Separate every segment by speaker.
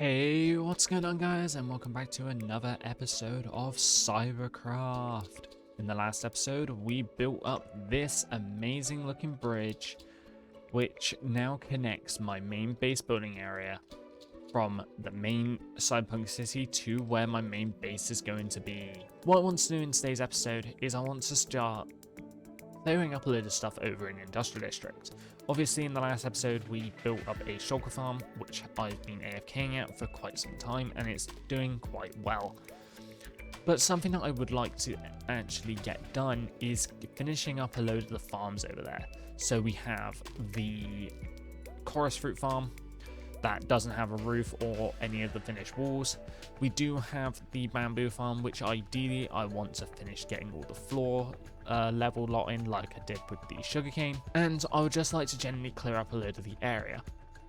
Speaker 1: Hey, what's going on guys, and welcome back to another episode of CyberCraft. In the last episode, we built up this amazing looking bridge, which now connects my main base building area from the main cyberpunk city to where my main base is going to be. What I want to do in today's episode is I want to start clearing up a load of stuff over in the industrial district. Obviously in the last episode we built up a shulker farm, which I've been AFKing at for quite some time and it's doing quite well. But something that I would like to actually get done is finishing up a load of the farms over there. So we have the chorus fruit farm that doesn't have a roof or any of the finished walls. We do have the bamboo farm, which ideally I want to finish getting all the floor level lot in like I did with the sugarcane, and I would just like to generally clear up a load of the area.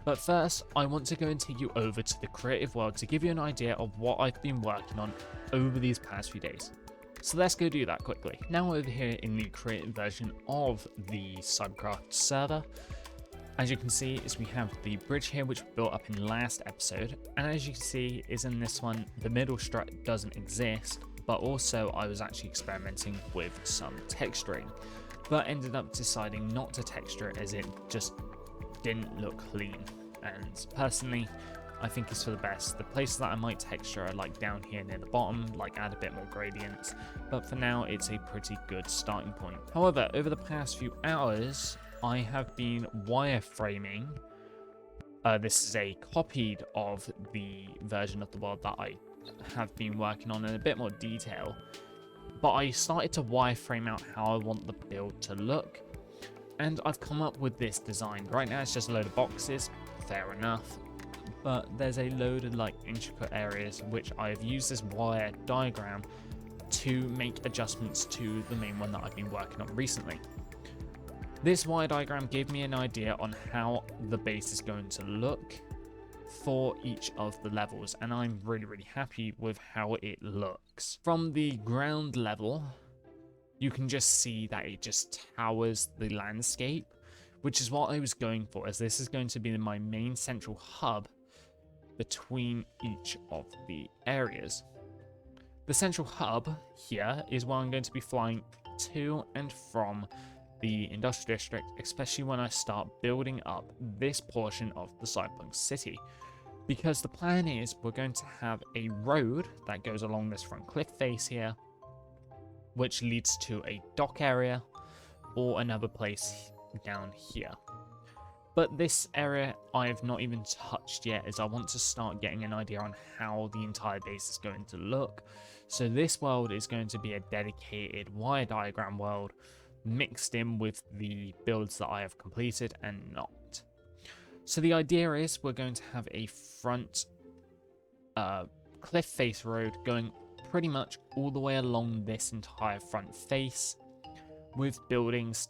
Speaker 1: But first, I want to go and take you over to the creative world to give you an idea of what I've been working on over these past few days. So let's go do that quickly. Now over here in the creative version of the CyberCraft server, as you can see is we have the bridge here which we built up in last episode, and as you can see is in this one the middle strut doesn't exist, but also I was actually experimenting with some texturing, but ended up deciding not to texture it as it just didn't look clean, and personally I think it's for the best. The places that I might texture are like down here near the bottom, like add a bit more gradients, but for now it's a pretty good starting point. However, over the past few hours I have been wireframing. This is a copied of the version of the world that I have been working on in a bit more detail, but I started to wireframe out how I want the build to look, and I've come up with this design. Right now it's just a load of boxes, fair enough, but there's a load of like intricate areas which I've used this wire diagram to make adjustments to the main one that I've been working on recently. This wire diagram gave me an idea on how the base is going to look for each of the levels, and I'm really happy with how it looks. From the ground level, you can just see that it just towers the landscape, which is what I was going for, as this is going to be my main central hub between each of the areas. The central hub here is where I'm going to be flying to and from the industrial district, especially when I start building up this portion of the cyberpunk city, because the plan is we're going to have a road that goes along this front cliff face here, which leads to a dock area or another place down here. But this area I have not even touched yet, as I want to start getting an idea on how the entire base is going to look. So this world is going to be a dedicated wire diagram world, mixed in with the builds that I have completed and not. So the idea is we're going to have a front cliff face road going pretty much all the way along this entire front face, with buildings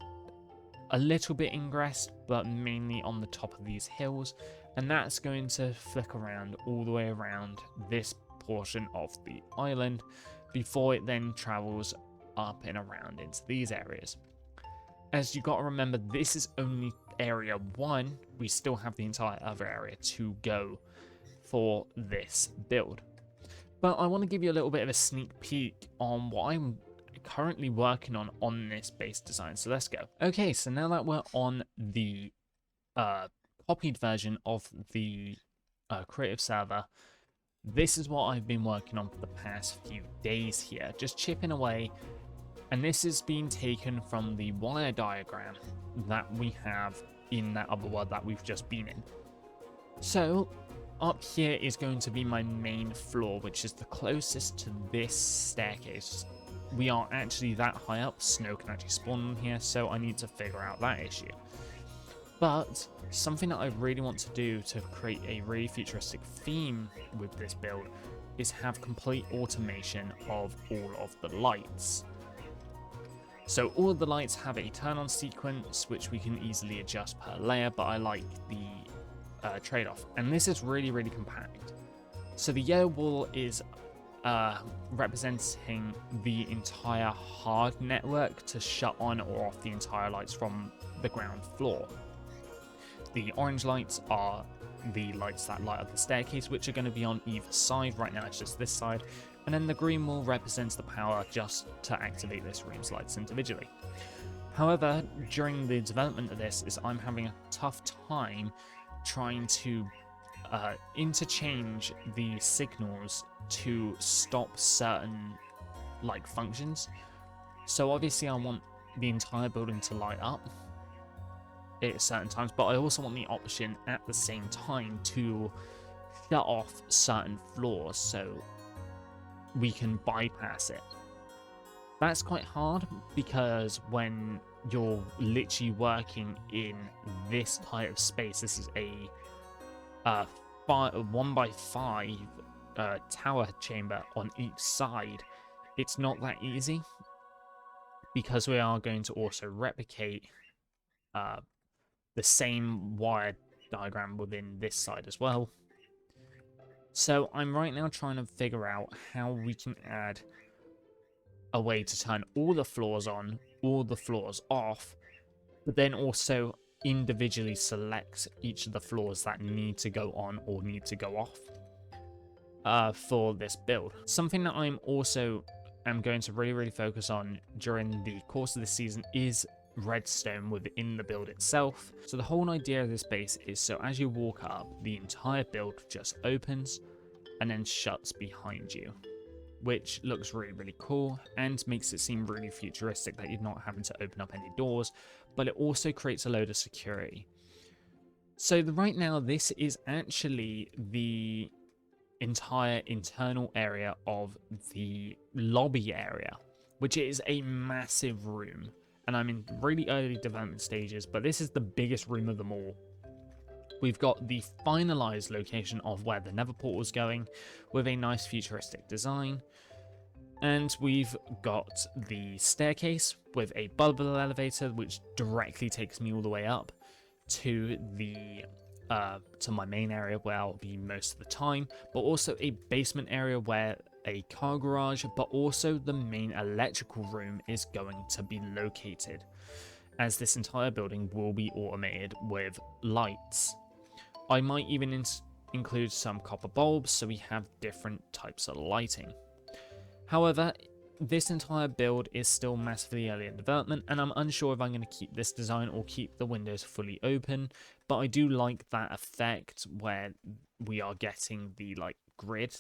Speaker 1: a little bit ingress, but mainly on the top of these hills, and that's going to flick around all the way around this portion of the island before it then travels up and around into these areas. As you got to remember, this is only area 1. We still have the entire other area to go for this build. But I want to give you a little bit of a sneak peek on what I'm currently working on this base design. So let's go. Okay, so now that we're on the copied version of the creative server, this is what I've been working on for the past few days here, just chipping away. And this is being taken from the wire diagram that we have in that other world that we've just been in. So up here is going to be my main floor, which is the closest to this staircase. We are actually that high up, snow can actually spawn on here, so I need to figure out that issue. But something that I really want to do to create a really futuristic theme with this build is have complete automation of all of the lights. So all of the lights have a turn on sequence, which we can easily adjust per layer, but I like the trade-off. And this is really compact. So the yellow wall is representing the entire hard network to shut on or off the entire lights from the ground floor. The orange lights are the lights that light up the staircase, which are going to be on either side. Right now it's just this side, and then the green wall represents the power just to activate this room's lights individually. However, during the development of this, I'm having a tough time trying to interchange the signals to stop certain like functions. So obviously I want the entire building to light up at certain times, but I also want the option at the same time to shut off certain floors so we can bypass it. That's quite hard because when you're literally working in this type of space, this is a 1x5 tower chamber on each side, it's not that easy, because we are going to also replicate the same wire diagram within this side as well. So I'm right now trying to figure out how we can add a way to turn all the floors on, all the floors off, but then also individually select each of the floors that need to go on or need to go off for this build. Something that I'm also going to really focus on during the course of this season is redstone within the build itself. So the whole idea of this base is, so as you walk up, the entire build just opens and then shuts behind you, which looks really cool and makes it seem really futuristic that you're not having to open up any doors, but it also creates a load of security. So right now this is actually the entire internal area of the lobby area, which is a massive room, and I'm in really early development stages, but this is the biggest room of them all. We've got the finalized location of where the nether portal is going with a nice futuristic design, and we've got the staircase with a bubble elevator which directly takes me all the way up to the to my main area where I'll be most of the time, but also a basement area where a car garage, but also the main electrical room is going to be located, as this entire building will be automated with lights. I might even include some copper bulbs so we have different types of lighting. However, this entire build is still massively early in development, and I'm unsure if I'm going to keep this design or keep the windows fully open, but I do like that effect where we are getting the like grid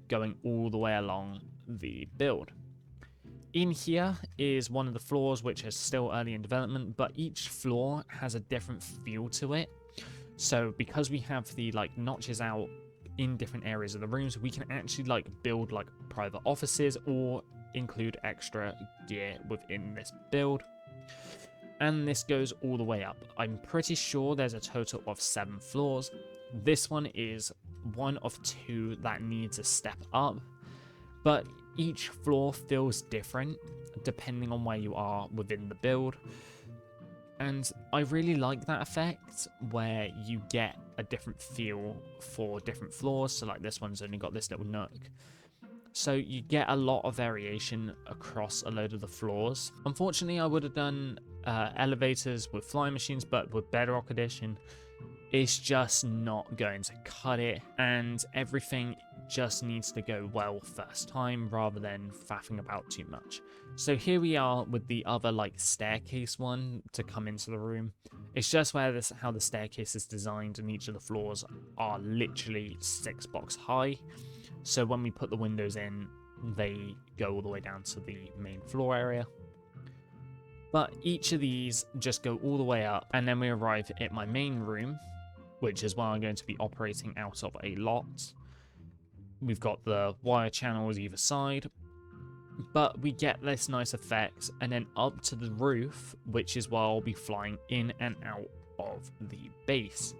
Speaker 1: going all the way along the build. In here is one of the floors which is still early in development, but each floor has a different feel to it. So because we have the like notches out in different areas of the rooms, we can actually like build like private offices or include extra gear within this build. And this goes all the way up. I'm pretty sure there's a total of 7 floors. This one is one of 2 that needs a step up, but each floor feels different depending on where you are within the build. And I really like that effect where you get a different feel for different floors. So like this one's only got this little nook. So you get a lot of variation across a load of the floors. Unfortunately, I would have done elevators with flying machines, but with Bedrock Edition, it's just not going to cut it. And everything just needs to go well first time rather than faffing about too much. So here we are with the other like staircase one to come into the room. It's just how the staircase is designed, and each of the floors are literally 6 blocks high. So when we put the windows in, they go all the way down to the main floor area. But each of these just go all the way up, and then we arrive at my main room, which is where I'm going to be operating out of a lot. We've got the wire channels either side, but we get this nice effect, and then up to the roof, which is where I'll be flying in and out of the base.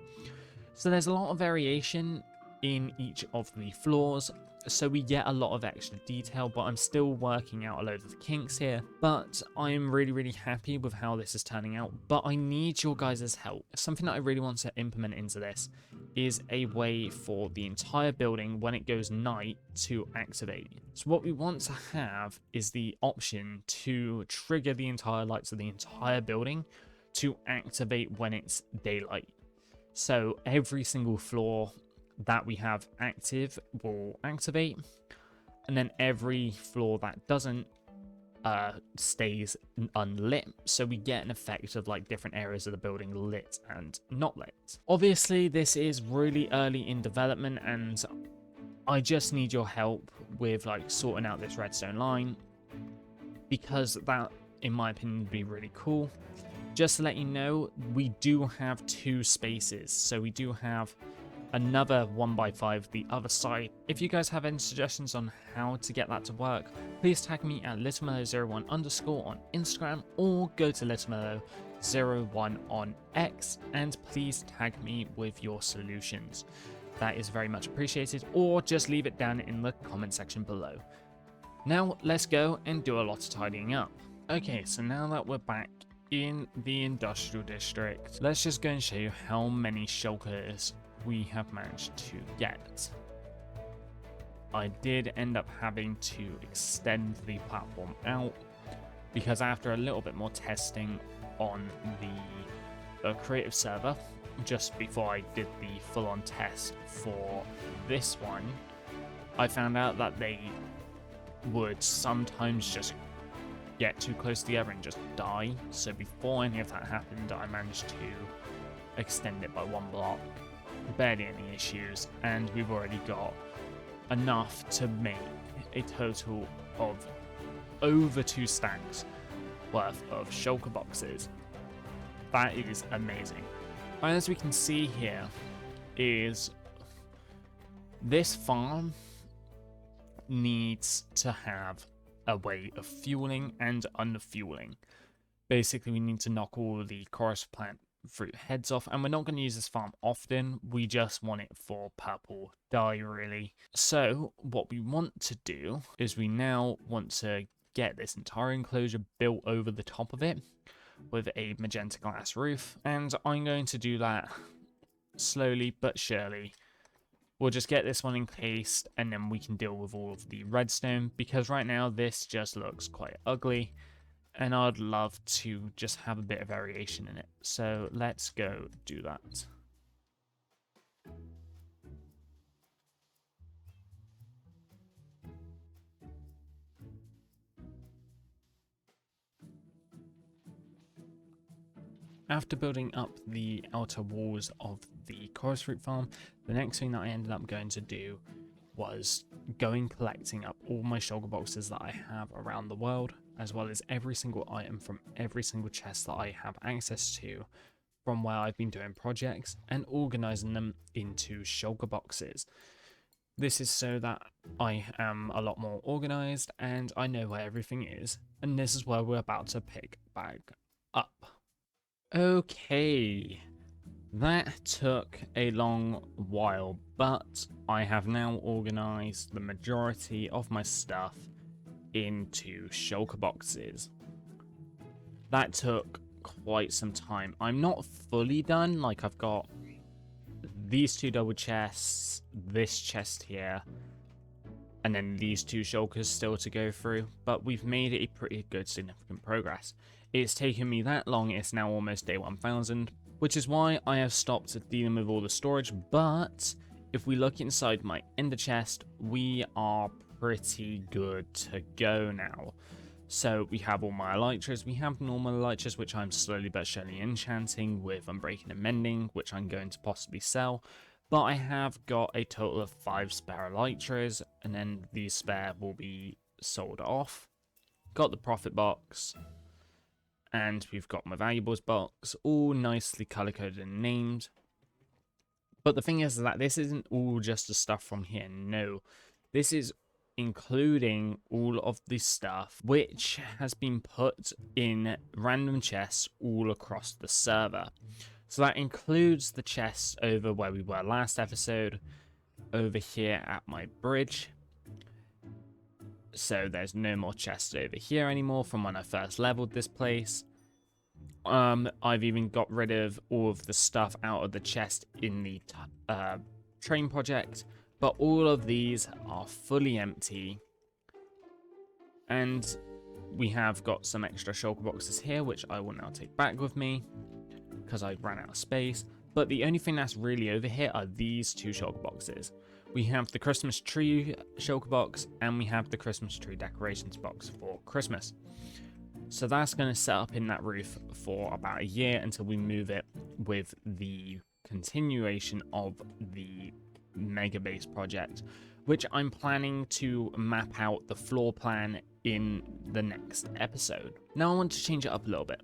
Speaker 1: So there's a lot of variation in each of the floors, so we get a lot of extra detail, but I'm still working out a load of the kinks here. But I'm really happy with how this is turning out, but I need your guys' help. Something that I really want to implement into this is a way for the entire building, when it goes night, to activate. So what we want to have is the option to trigger the entire lights of the entire building to activate when it's daylight. So every single floor that we have active will activate, and then every floor that doesn't stays unlit, so we get an effect of like different areas of the building lit and not lit. Obviously this is really early in development, and I just need your help with like sorting out this redstone line, because that in my opinion would be really cool. Just to let you know, we do have 2 spaces, so we do have another 1x5 the other side. If you guys have any suggestions on how to get that to work, please tag me at littlemellow01_ on Instagram, or go to littlemellow01 on X, and please tag me with your solutions. That is very much appreciated, or just leave it down in the comment section below. Now let's go and do a lot of tidying up. Okay, so now that we're back in the industrial district, let's just go and show you how many shulkers we have managed to get. I did end up having to extend the platform out, because after a little bit more testing on the creative server, just before I did the full-on test for this one, I found out that they would sometimes just get too close together and just die. So before any of that happened, I managed to extend it by 1 block, barely any issues, and we've already got enough to make a total of over 2 stacks worth of shulker boxes. That is amazing. And as we can see here, is this farm needs to have a way of fueling and underfueling. Basically, we need to knock all the chorus plant fruit heads off, and we're not going to use this farm often. We just want it for purple dye, really. So what we want to do is we now want to get this entire enclosure built over the top of it with a magenta glass roof, and I'm going to do that slowly but surely. We'll just get this one encased, and then we can deal with all of the redstone, because right now this just looks quite ugly, and I'd love to just have a bit of variation in it. So let's go do that. After building up the outer walls of the chorus fruit farm, the next thing that I ended up going to do was collecting up all my shulker boxes that I have around the world, as well as every single item from every single chest that I have access to from where I've been doing projects, and organizing them into shulker boxes. This is so that I am a lot more organized and I know where everything is, and this is where we're about to pick back up. Okay, that took a long while, but I have now organized the majority of my stuff into shulker boxes. That took quite some time. I'm not fully done. Like, I've got these 2 double chests, this chest here, and then these 2 shulkers still to go through, but we've made a pretty good significant progress. It's taken me that long. It's now almost day 1000, which is why I have stopped dealing with all the storage. But if we look inside my ender chest, we are pretty good to go now. So we have all my elytras. We have normal elytras, which I'm slowly but surely enchanting with unbreaking and mending, which I'm going to possibly sell. But I have got a total of 5 spare elytras, and then these spare will be sold off. Got the profit box, and we've got my valuables box, all nicely color coded and named. But the thing is that this isn't all just the stuff from here. No, this is including all of the stuff which has been put in random chests all across the server. So that includes the chests over where we were last episode, over here at my bridge. So there's no more chests over here anymore from when I first leveled this place. I've even got rid of all of the stuff out of the chest in the train project, but all of these are fully empty. And we have got some extra shulker boxes here, which I will now take back with me because I ran out of space. But the only thing that's really over here are these two shulker boxes. We have the Christmas tree shulker box and we have the Christmas tree decorations box for Christmas. So that's going to set up in that roof for about a year until we move it with the continuation of the mega base project, which I'm planning to map out the floor plan in the next episode. Now I want to change it up a little bit.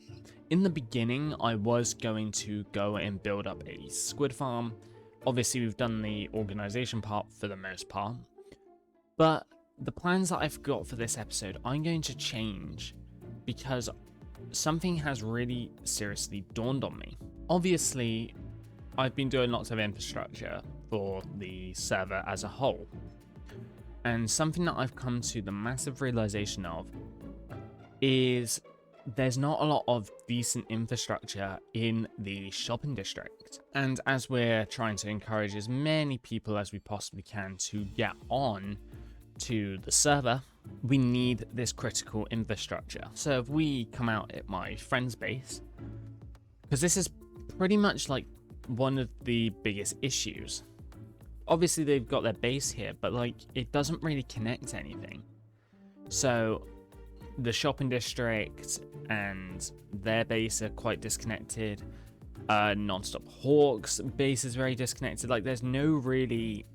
Speaker 1: In the beginning, I was going to go and build up a squid farm. Obviously, we've done the organization part for the most part, but the plans that I've got for this episode, I'm going to change because something has really seriously dawned on me. Obviously, I've been doing lots of infrastructure for the server as a whole, and something that I've come to the massive realization of is there's not a lot of decent infrastructure in the shopping district. And as we're trying to encourage as many people as we possibly can to get on to the server, we need this critical infrastructure. So if we come out at my friend's base, because this is pretty much like one of the biggest issues. Obviously they've got their base here, but like it doesn't really connect anything. So the shopping district and their base are quite disconnected. Non-stop Hawks base is very disconnected. Like there's no really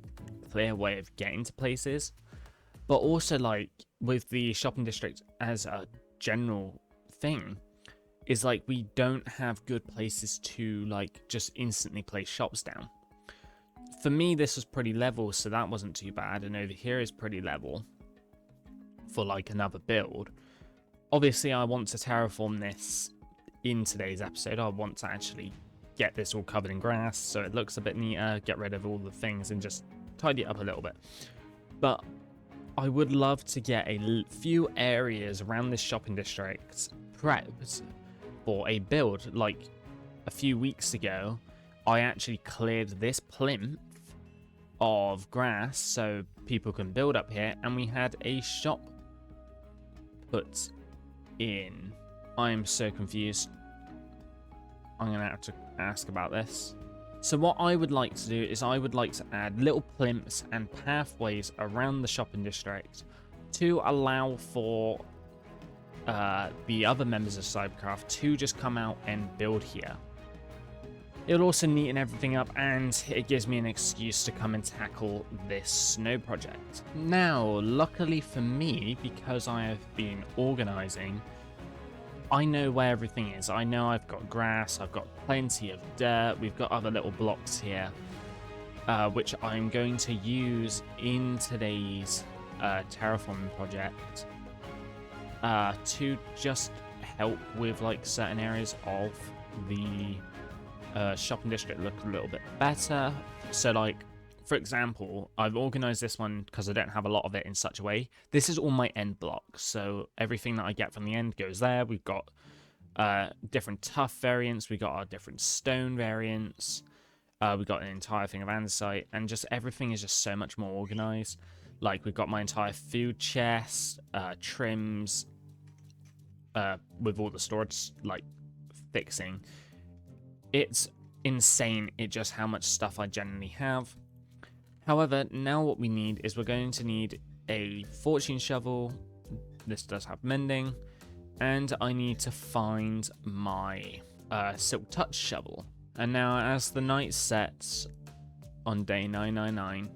Speaker 1: clear way of getting to places. But also like with the shopping district as a general thing is like we don't have good places to like just instantly place shops down. For me this was pretty level, so that wasn't too bad, and over here is pretty level for like another build. Obviously I want to terraform this in today's episode. I want to actually get this all covered in grass so it looks a bit neater, get rid of all the things and just tidy it up a little bit. But I would love to get a few areas around this shopping district prepped for a build. Like a few weeks ago I actually cleared this plinth of grass so people can build up here, and we had a shop put in. I'm so confused. I'm gonna have to ask about this. So what I would like to do is I would like to add little plinths and pathways around the shopping district to allow for the other members of CyberCraft to just come out and build here. It'll also neaten everything up, and it gives me an excuse to come and tackle this snow project. Now, luckily for me, because I have been organizing, I know where everything is. I know I've got grass, I've got plenty of dirt, we've got other little blocks here, which I'm going to use in today's terraforming project to just help with like certain areas of the shopping district look a little bit better. So like, for example, I've organized this one because I don't have a lot of it in such a way. This is all my end blocks, so everything that I get from the end goes there. We've got different tough variants, we got our different stone variants, we got an entire thing of andesite, and just everything is just so much more organized. Like we've got my entire food chest, trims, with all the storage like fixing. It's insane just how much stuff I generally have. However, now what we need is we're going to need a fortune shovel. This does have mending, and I need to find my silk touch shovel. And now as the night sets on day 999,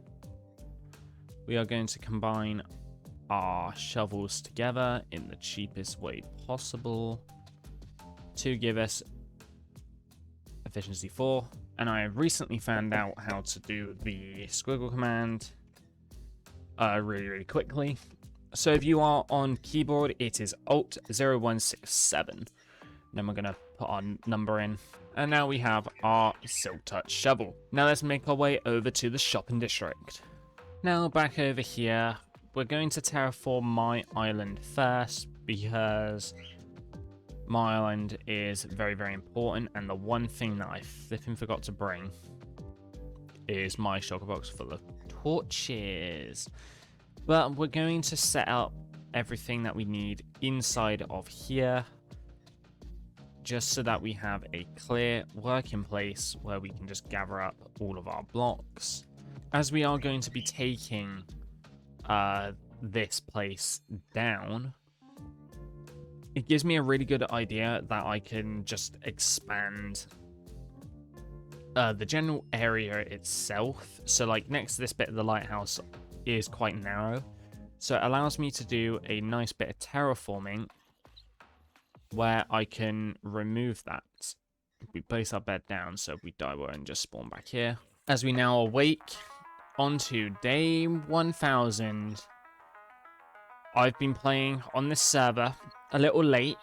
Speaker 1: we are going to combine our shovels together in the cheapest way possible to give us efficiency 4. And I have recently found out how to do the squiggle command really quickly. So if you are on keyboard, it is Alt 0167. Then we're going to put our number in. And now we have our silk touch shovel. Now let's make our way over to the shopping district. Now back over here, we're going to terraform my island first because my island is very important, and the one thing that I flipping forgot to bring is my shulker box full of torches. But we're going to set up everything that we need inside of here. just so that we have a clear working place where we can just gather up all of our blocks. As we are going to be taking this place down, it gives me a really good idea that I can just expand the general area itself. So like next to this bit of the lighthouse is quite narrow, so it allows me to do a nice bit of terraforming where I can remove that. We place our bed down so if we die we won't just spawn back here. As we now awake onto day 1000, I've been playing on this server a little late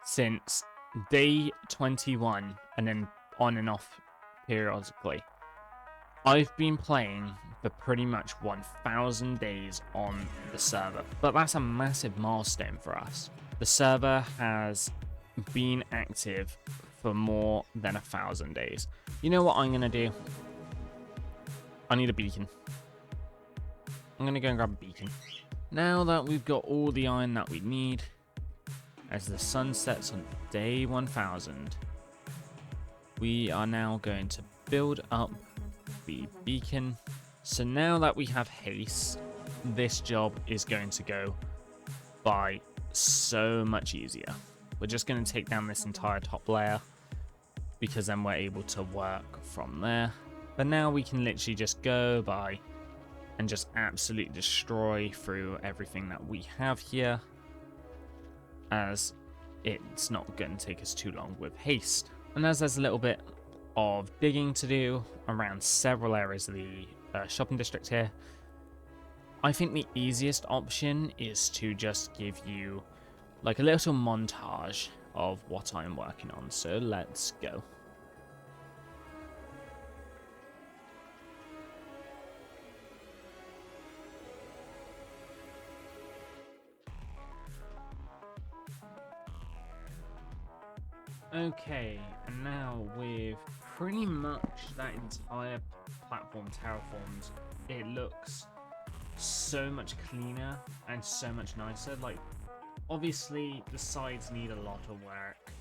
Speaker 1: since day 21 and then on and off periodically. I've been playing for pretty much 1000 days on the server, but that's a massive milestone for us. The server has been active for more than 1000 days. You know what I'm gonna do? I need a beacon. I'm gonna go and grab a beacon. Now that we've got all the iron that we need, as the sun sets on day 1000, we are now going to build up the beacon. So now that we have haste, this job is going to go by so much easier. We're just going to take down this entire top layer because then we're able to work from there. But now we can literally just go by and just absolutely destroy through everything that we have here, as it's not going to take us too long with haste. And as there's a little bit of digging to do around several areas of the shopping district here, I think the easiest option is to just give you like a little montage of what I'm working on. So let's go. Okay, and now with pretty much that entire platform terraformed, it looks so much cleaner and so much nicer. Like, obviously the sides need a lot of work,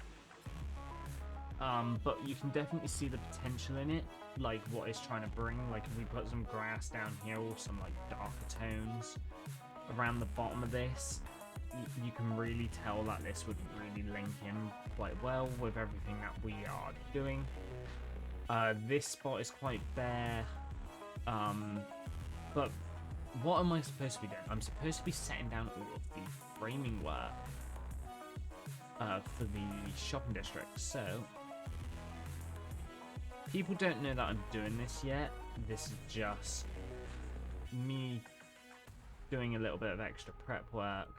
Speaker 1: but you can definitely see the potential in it, like what it's trying to bring. Like if we put some grass down here or some like darker tones around the bottom of this, you can really tell that this would really link in quite well with everything that we are doing. This spot is quite bare, but what am I supposed to be doing? I'm supposed to be setting down all of the framing work for the shopping district. So people don't know that I'm doing this yet. This is just me doing a little bit of extra prep work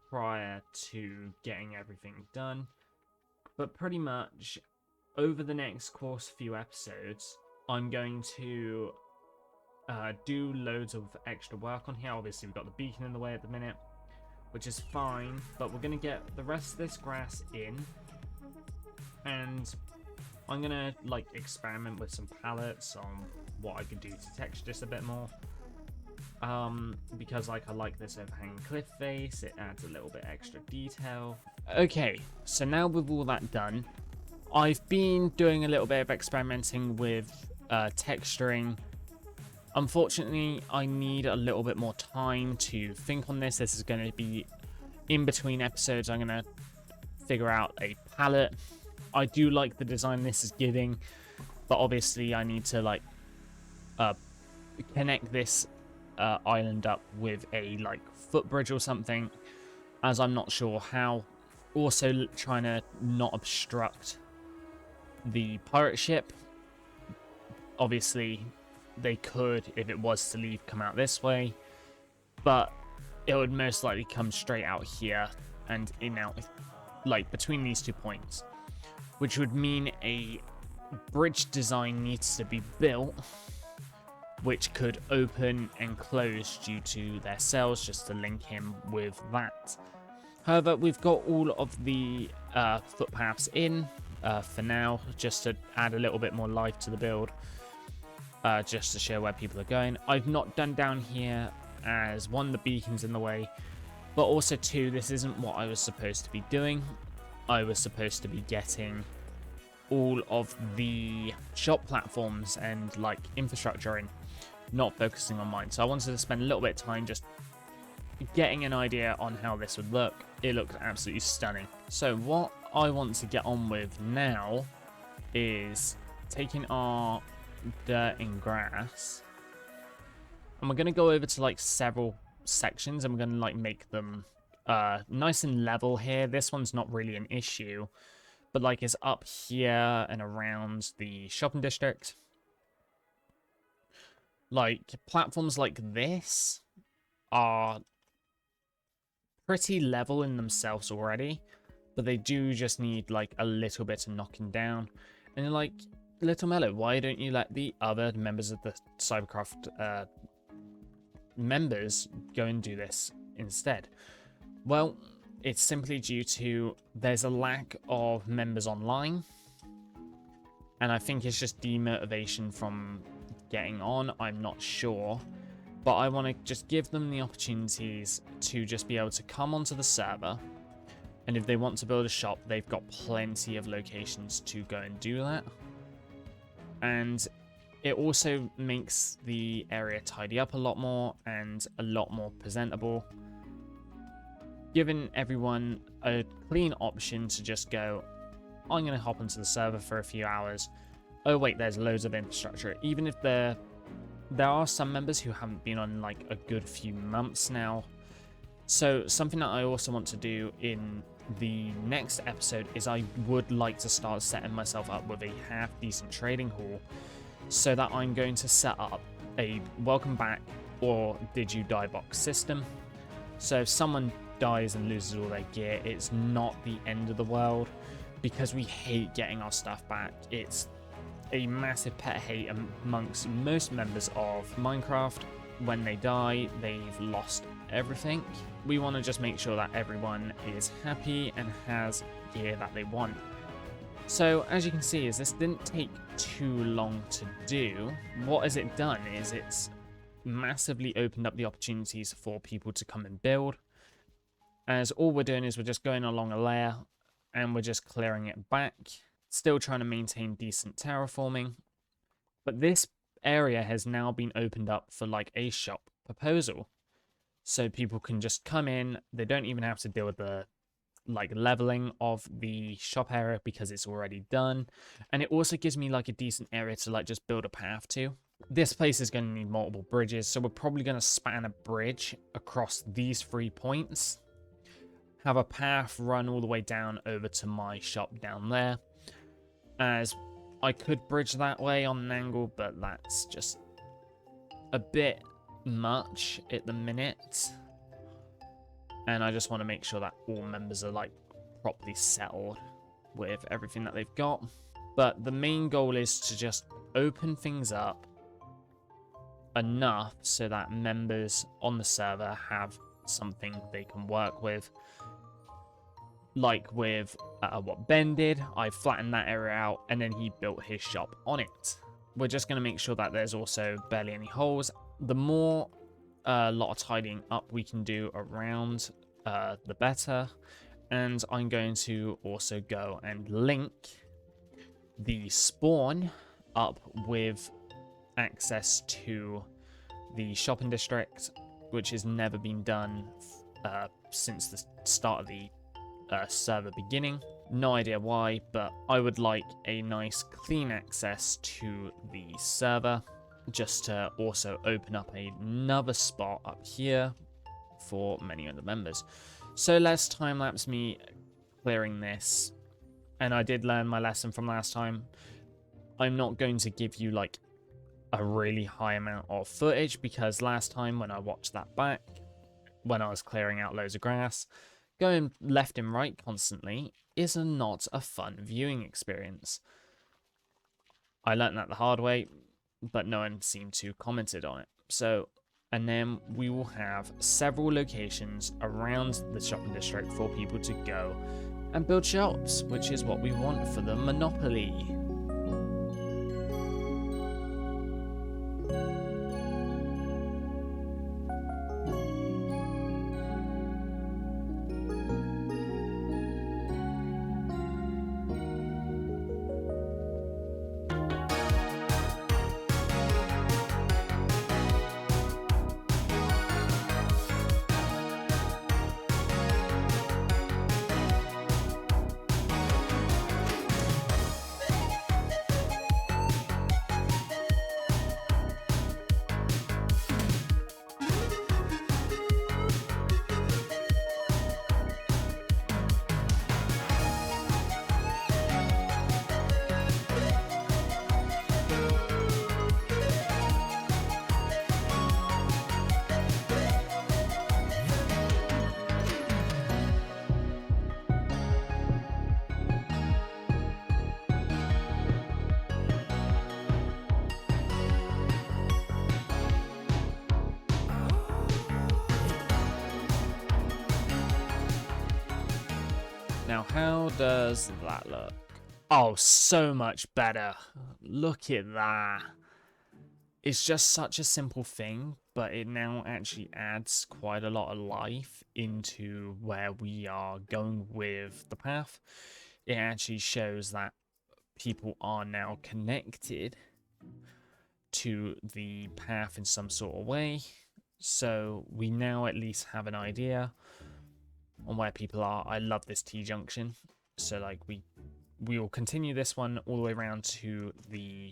Speaker 1: prior to getting everything done. But pretty much over the next course few episodes, I'm going to do loads of extra work on here. Obviously we've got the beacon in the way at the minute, which is fine, but we're going to get the rest of this grass in, and I'm going to like experiment with some palettes on what I can do to texture this a bit more. Because like I like this overhanging cliff face, it adds a little bit extra detail. Okay, so now with all that done, I've been doing a little bit of experimenting with texturing. Unfortunately, I need a little bit more time to think on this. This is going to be in between episodes. I'm going to figure out a palette. I do like the design this is giving, but obviously I need to like connect this island up with a like footbridge or something, as I'm not sure how. Also trying to not obstruct the pirate ship. Obviously they could, if it was to leave, come out this way, but it would most likely come straight out here and in out like between these 2 points, which would mean a bridge design needs to be built, which could open and close due to their cells, just to link him with that. However, we've got all of the footpaths in for now, just to add a little bit more life to the build, just to show where people are going. I've not done down here, as one, the beacon's in the way, But also too, this isn't what I was supposed to be doing. I was supposed to be getting all of the shop platforms and like infrastructure in, not focusing on mine. So I wanted to spend a little bit of time just getting an idea on how this would look. It looks absolutely stunning. So what I want to get on with now is taking our dirt and grass, and we're going to go over to like several sections, and we're going to like make them nice and level here. This one's not really an issue, but like it's up here and around the shopping district. Like platforms like this are pretty level in themselves already, but they do just need like a little bit of knocking down. And you're like, Littlemellow, why don't you let the other members of the CyberCraft members go and do this instead? Well, it's simply due to there's a lack of members online, and I think it's just demotivation from getting on. I'm not sure, but I want to just give them the opportunities to just be able to come onto the server, and if they want to build a shop, they've got plenty of locations to go and do that. And it also makes the area tidy up a lot more and a lot more presentable, giving everyone a clean option to just go, I'm going to hop onto the server for a few hours. Oh wait, there's loads of infrastructure. Even if there are some members who haven't been on like a good few months now. So something that I also want to do in the next episode is I would like to start setting myself up with a half decent trading hall, so that I'm going to set up a welcome back or did you die box system. So if someone dies and loses all their gear, it's not the end of the world, because we hate getting our stuff back. It's a massive pet hate amongst most members of Minecraft. When they die, they've lost everything. We want to just make sure that everyone is happy and has gear that they want. So as you can see, is this didn't take too long to do. What has it done is it's massively opened up the opportunities for people to come and build, as all we're doing is we're just going along a layer and we're just clearing it back, still trying to maintain decent terraforming. But this area has now been opened up for like a shop proposal, so people can just come in. They don't even have to deal with the like leveling of the shop area because it's already done, and it also gives me like a decent area to like just build a path to. This place is going to need multiple bridges, so we're probably going to span a bridge across these 3 points, have a path run all the way down over to my shop down there, as I could bridge that way on an angle, but that's just a bit much at the minute. And I just want to make sure that all members are like properly settled with everything that they've got. But the main goal is to just open things up enough so that members on the server have something they can work with. Like with what Ben did, I flattened that area out and then he built his shop on it. We're just going to make sure that there's also barely any holes. The more lot of tidying up we can do around, the better. And I'm going to also go and link the spawn up with access to the shopping district, which has never been done since the start of the server beginning. No idea why, but I would like a nice clean access to the server, just to also open up another spot up here for many other members. So let's time-lapse me clearing this. And I did learn my lesson from last time. I'm not going to give you like a really high amount of footage, because last time when I watched that back, when I was clearing out loads of grass, going left and right constantly is not a fun viewing experience. I learned that the hard way, but no one seemed to commented on it. So, and then we will have several locations around the shopping district for people to go and build shops, which is what we want for the monopoly. Now, how does that look? Oh, so much better. Look at that. It's just such a simple thing, but it now actually adds quite a lot of life into where we are going with the path. It actually shows that people are now connected to the path in some sort of way. So we now at least have an idea on where people are. I love this T-junction. So like we will continue this one all the way around to the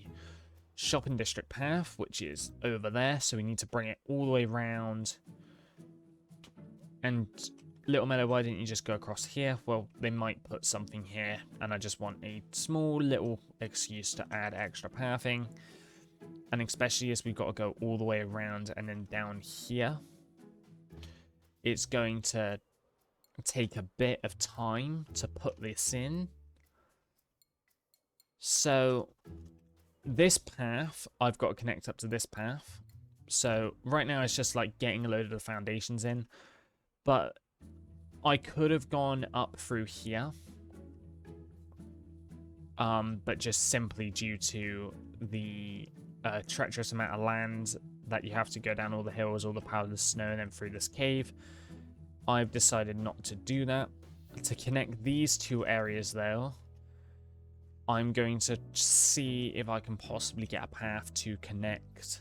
Speaker 1: shopping district path, which is over there. So we need to bring it all the way around. And Littlemellow, why didn't you just go across here? Well, they might put something here, and I just want a small little excuse to add extra pathing. And especially as we've got to go all the way around and then down here, it's going to take a bit of time to put this in. So this path, I've got to connect up to this path. So right now it's just like getting a load of the foundations in. But I could have gone up through here. But just simply due to the treacherous amount of land that you have to go down all the hills, all the powdered snow, and then through this cave, I've decided not to do that. To connect these two areas though, I'm going to see if I can possibly get a path to connect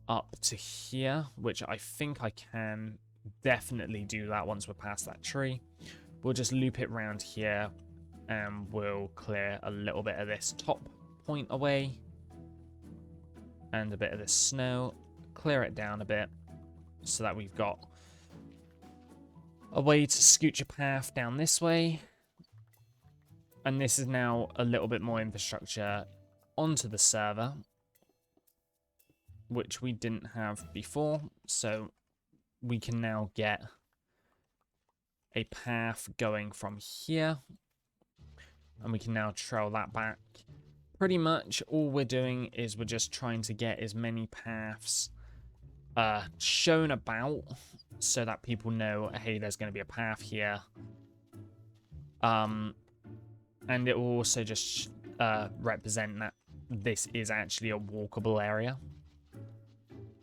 Speaker 1: up to here, which I think I can definitely do that once we're past that tree. We'll just loop it around here and we'll clear a little bit of this top point away and a bit of this snow, clear it down a bit so that we've got a way to scooch a path down this way. And this is now a little bit more infrastructure onto the server, which we didn't have before. So we can now get a path going from here, and we can now trail that back. Pretty much all we're doing is we're just trying to get as many paths shown about so that people know, hey, there's going to be a path here. And it will also just represent that this is actually a walkable area.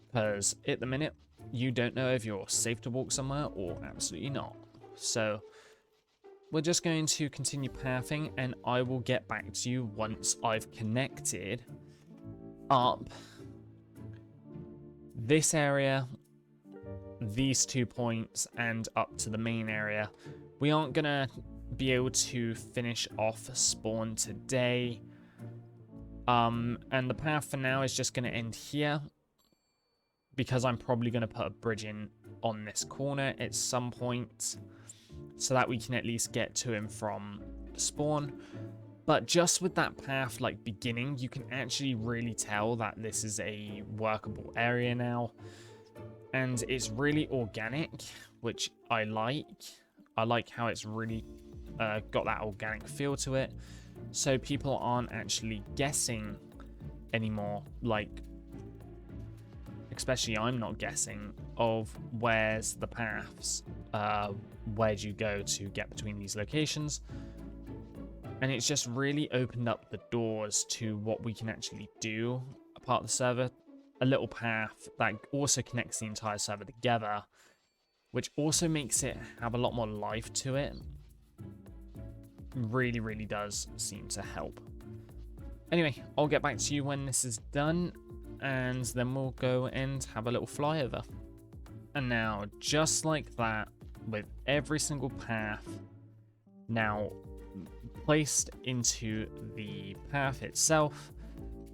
Speaker 1: Because at the minute, you don't know if you're safe to walk somewhere or absolutely not. So we're just going to continue pathing, and I will get back to you once I've connected up this area, these 2 points, and up to the main area. We aren't going to be able to finish off spawn today. And the path for now is just going to end here, because I'm probably going to put a bridge in on this corner at some point so that we can at least get to him from spawn. But just with that path like beginning, you can actually really tell that this is a workable area now, and it's really organic, which I like. I like how it's really got that organic feel to it, so people aren't actually guessing anymore, like especially I'm not guessing of where's the paths, where do you go to get between these locations. And it's just really opened up the doors to what we can actually do a part of the server. A little path that also connects the entire server together, which also makes it have a lot more life to it. Really, really does seem to help. Anyway, I'll get back to you when this is done, and then we'll go and have a little flyover. And now, just like that, with every single path now placed into the path itself,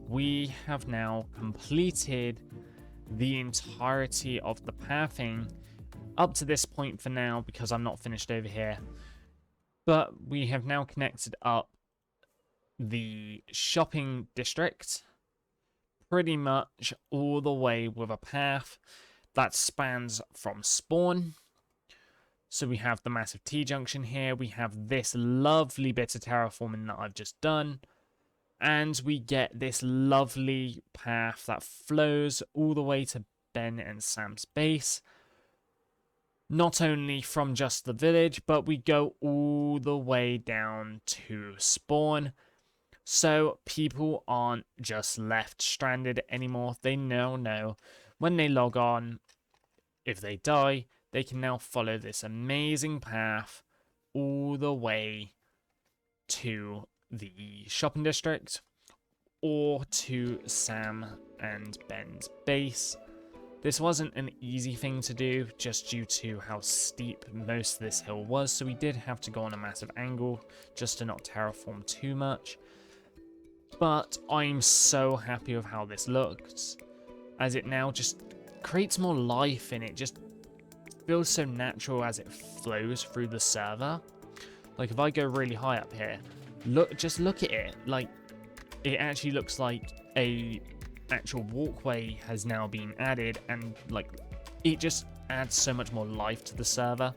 Speaker 1: we have now completed the entirety of the pathing up to this point for now, because I'm not finished over here. But we have now connected up the shopping district pretty much all the way with a path that spans from spawn. So we have the massive T-junction here, we have this lovely bit of terraforming that I've just done, and we get this lovely path that flows all the way to Ben and Sam's base. not only from just the village, but we go all the way down to spawn. So people aren't just left stranded anymore. They now know when they log on, if they die, they can now follow this amazing path all the way to the shopping district or to Sam and Ben's base. This wasn't an easy thing to do just due to how steep most of this hill was, so we did have to go on a massive angle just to not terraform too much. But I'm so happy with how this looks, as it now just creates more life and it just feels so natural as it flows through the server. Like if I go really high up here, just look at it. Like it actually looks like a actual walkway has now been added, and like it just adds so much more life to the server.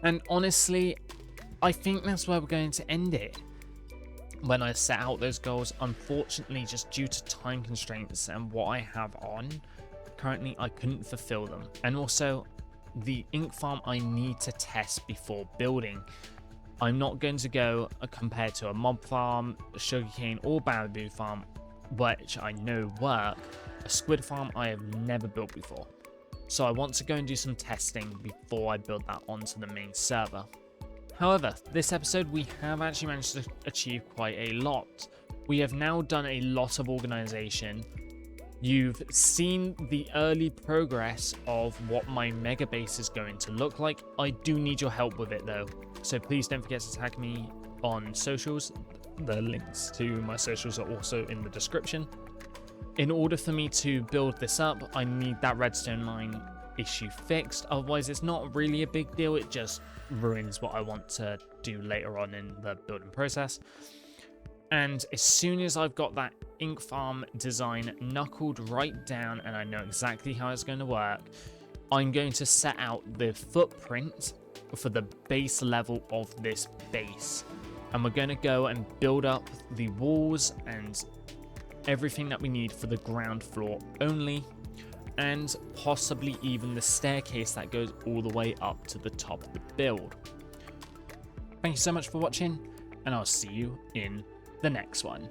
Speaker 1: And honestly, I think that's where we're going to end it. When I set out those goals, unfortunately, just due to time constraints and what I have on currently, I couldn't fulfill them. And also the ink farm I need to test before building. I'm not going to go compared to a mob farm, a sugarcane or bamboo farm, which I know work. A squid farm I have never built before. So I want to go and do some testing before I build that onto the main server. However, this episode we have actually managed to achieve quite a lot. We have now done a lot of organization. You've seen the early progress of what my mega base is going to look like. I do need your help with it though, so please don't forget to tag me on socials. The links to my socials are also in the description. In order for me to build this up, I need that redstone line issue fixed, otherwise it's not really a big deal, it just ruins what I want to do later on in the building process. And as soon as I've got that ink farm design knuckled right down and I know exactly how it's going to work, I'm going to set out the footprint for the base level of this base, and we're going to go and build up the walls and everything that we need for the ground floor only, and possibly even the staircase that goes all the way up to the top of the build. Thank you so much for watching, and I'll see you in the next one.